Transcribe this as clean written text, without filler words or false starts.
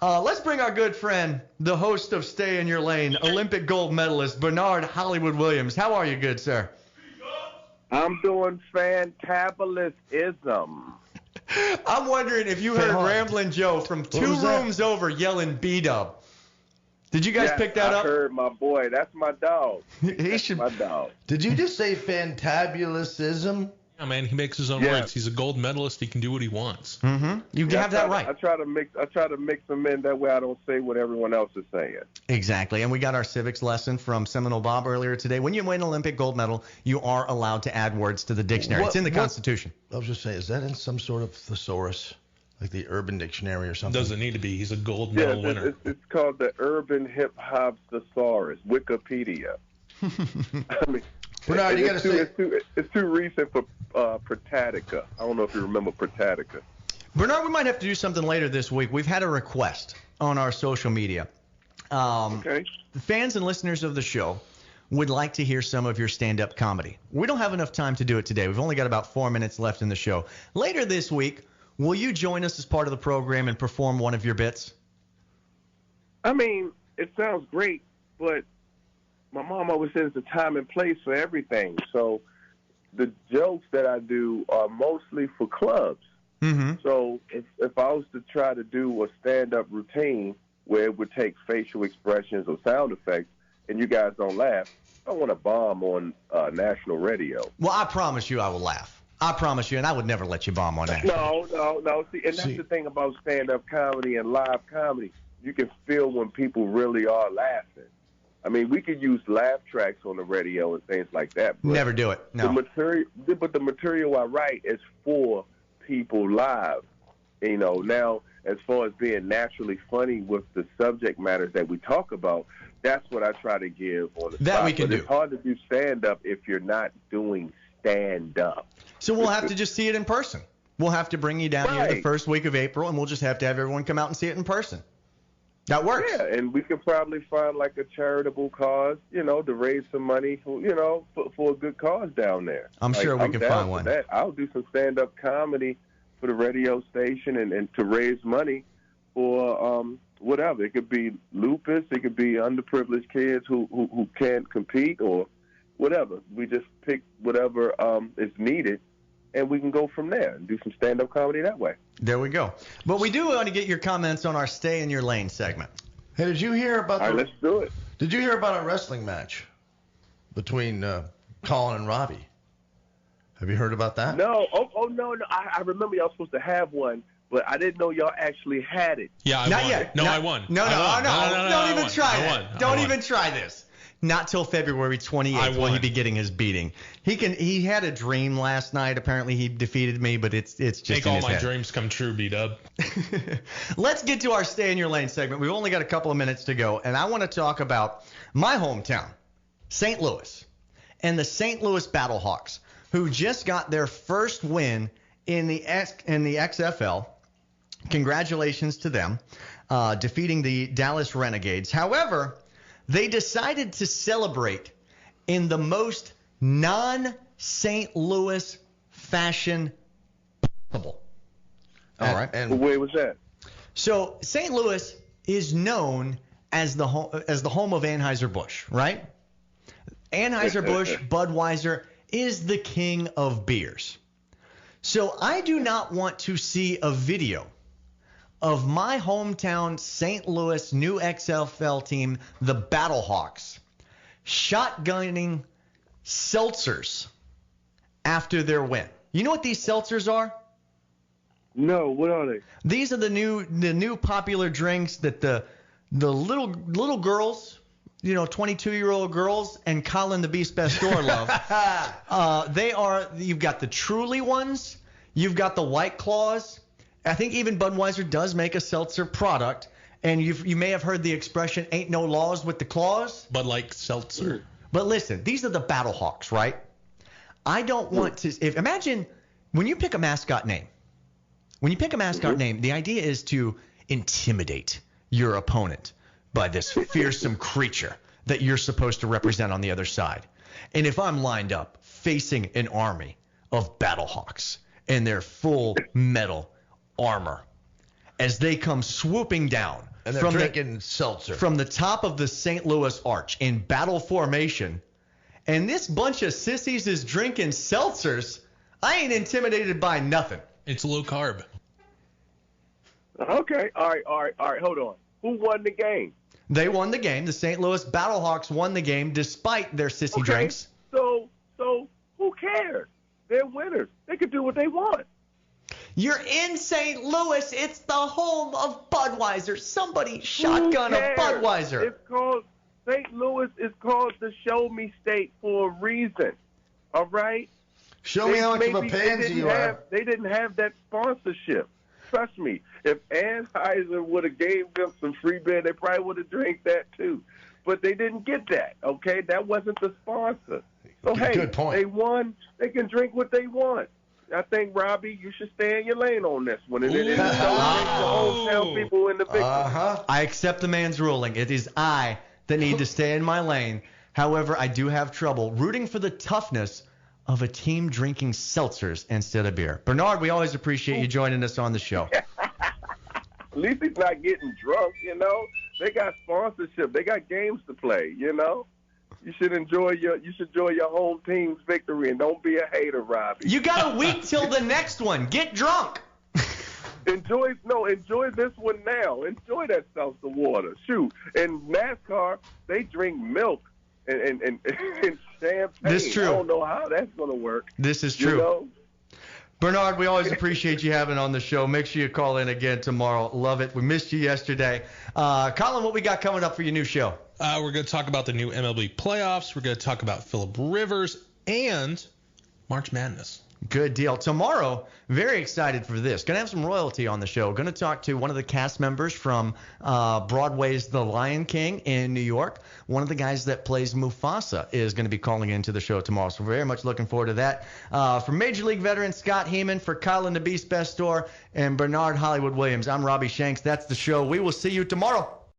Let's bring our good friend, the host of Stay in Your Lane, Olympic gold medalist Bernard Hollywood Williams. How are you, good sir? I'm doing fantabulousism. I'm wondering if you heard Ramblin' Joe from two rooms over yelling B-Dub. Did you guys pick that up? I heard my boy. That's my dog. My dog. Did you just say fantabulousism? Yeah, man, he makes his own words. He's a gold medalist. He can do what he wants. Mm-hmm. You have that right. I try to mix them in. That way I don't say what everyone else is saying. Exactly. And we got our civics lesson from Seminole Bob earlier today. When you win an Olympic gold medal, you are allowed to add words to the dictionary. It's in the Constitution. I was just saying, is that in some sort of thesaurus, like the Urban Dictionary or something? Doesn't need to be. He's a gold medal winner. It's called the Urban Hip Hop Thesaurus, Wikipedia. I mean, Bernard, you got to say it's too recent for Protatica. I don't know if you remember Protatica. Bernard, we might have to do something later this week. We've had a request on our social media. Okay. Fans and listeners of the show would like to hear some of your stand-up comedy. We don't have enough time to do it today. We've only got about 4 minutes left in the show. Later this week, will you join us as part of the program and perform one of your bits? I mean, it sounds great, but my mom always says there's a time and place for everything. So the jokes that I do are mostly for clubs. Mm-hmm. So if I was to try to do a stand-up routine where it would take facial expressions or sound effects and you guys don't laugh, I don't want to bomb on national radio. Well, I promise you I will laugh. I promise you, and I would never let you bomb on that. No. See, and that's the thing about stand-up comedy and live comedy. You can feel when people really are laughing. I mean, we could use laugh tracks on the radio and things like that. But never do it. No. The material I write is for people live. You know, now as far as being naturally funny with the subject matters that we talk about, that's what I try to give on the that spot. We can do. It's hard to do stand-up if you're not doing stand-up. So we'll have to just see it in person. We'll have to bring you down here the first week of April, and we'll just have to have everyone come out and see it in person. That works. Yeah, and we could probably find like a charitable cause, you know, to raise some money for, you know, for a good cause down there. I'm sure we can find one. That. I'll do some stand-up comedy for the radio station and to raise money for whatever. It could be lupus. It could be underprivileged kids who can't compete or whatever. We just pick whatever is needed, and we can go from there and do some stand-up comedy that way. There we go. But we do want to get your comments on our Stay in Your Lane segment. Hey, did you hear about All right, let's do it. Did you hear about a wrestling match between Collin and Robbie? Have you heard about that? No. Oh no. I remember y'all supposed to have one, but I didn't know y'all actually had it. Yeah, I Not won. yet. No, Not, I won. No. Don't even try I that. won. Don't even try this. Not till February 28th will he be getting his beating. He had a dream last night. Apparently he defeated me, but it's just Make in all his my head. dreams come true, B-Dub. Let's get to our Stay in Your Lane segment. We've only got a couple of minutes to go, and I want to talk about my hometown, St. Louis, and the St. Louis Battlehawks, who just got their first win in the XFL. Congratulations to them, defeating the Dallas Renegades. However, they decided to celebrate in the most non-St. Louis fashion possible. All right. And where was that? So St. Louis is known as the home of Anheuser-Busch, right? Anheuser-Busch Budweiser is the king of beers. So I do not want to see a video of my hometown St. Louis new XFL team, the Battlehawks, shotgunning seltzers after their win. You know what these seltzers are? No, what are they? These are the new popular drinks that the little girls, 22-year-old girls and Colin the Beast Pastor love. You've got the Truly ones, you've got the White Claws. I think even Budweiser does make a seltzer product, and you may have heard the expression "ain't no laws with the claws." But like seltzer. But listen, these are the Battlehawks, right? I don't want to. Imagine when you pick a mascot name. When you pick a mascot name, the idea is to intimidate your opponent by this fearsome creature that you're supposed to represent on the other side. And if I'm lined up facing an army of Battlehawks in their full metal armor, as they come swooping down And they're drinking seltzer. from the top of the St. Louis Arch in battle formation. And this bunch of sissies is drinking seltzers. I ain't intimidated by nothing. It's low carb. Okay. All right. Hold on. Who won the game? They won the game. The St. Louis Battlehawks won the game despite their sissy drinks. So who cares? They're winners. They can do what they want. You're in St. Louis. It's the home of Budweiser. Somebody shotgun a Budweiser. It's called St. Louis is called the Show Me State for a reason. All right? Show me how much of a pansy you are. They didn't have that sponsorship. Trust me. If Anheuser would have gave them some free beer, they probably would have drank that too. But they didn't get that, okay? That wasn't the sponsor. So, Good point. They won. They can drink what they want. I think, Robbie, you should stay in your lane on this one. And it is the hometown people in the big one. I accept the man's ruling. It is I that need to stay in my lane. However, I do have trouble rooting for the toughness of a team drinking seltzers instead of beer. Bernard, we always appreciate you joining us on the show. At least he's not getting drunk, you know. They got sponsorship. They got games to play, you know. You should enjoy your home team's victory and don't be a hater, Robbie. You got a week till the next one. Get drunk. Enjoy this one now. Enjoy that seltzer water. Shoot. In NASCAR, they drink milk and champagne. This is true. I don't know how that's going to work. This is true. You know? Bernard, we always appreciate you having on the show. Make sure you call in again tomorrow. Love it. We missed you yesterday. Collin, what we got coming up for your new show? We're going to talk about the new MLB playoffs. We're going to talk about Phillip Rivers and March Madness. Good deal. Tomorrow, very excited for this. Going to have some royalty on the show. Going to talk to one of the cast members from Broadway's The Lion King in New York. One of the guys that plays Mufasa is going to be calling into the show tomorrow. So very much looking forward to that. For Major League veteran Scott Heeman, for Collin the Beast Best Store, and Bernard Hollywood Williams, I'm Robbie Shanks. That's the show. We will see you tomorrow.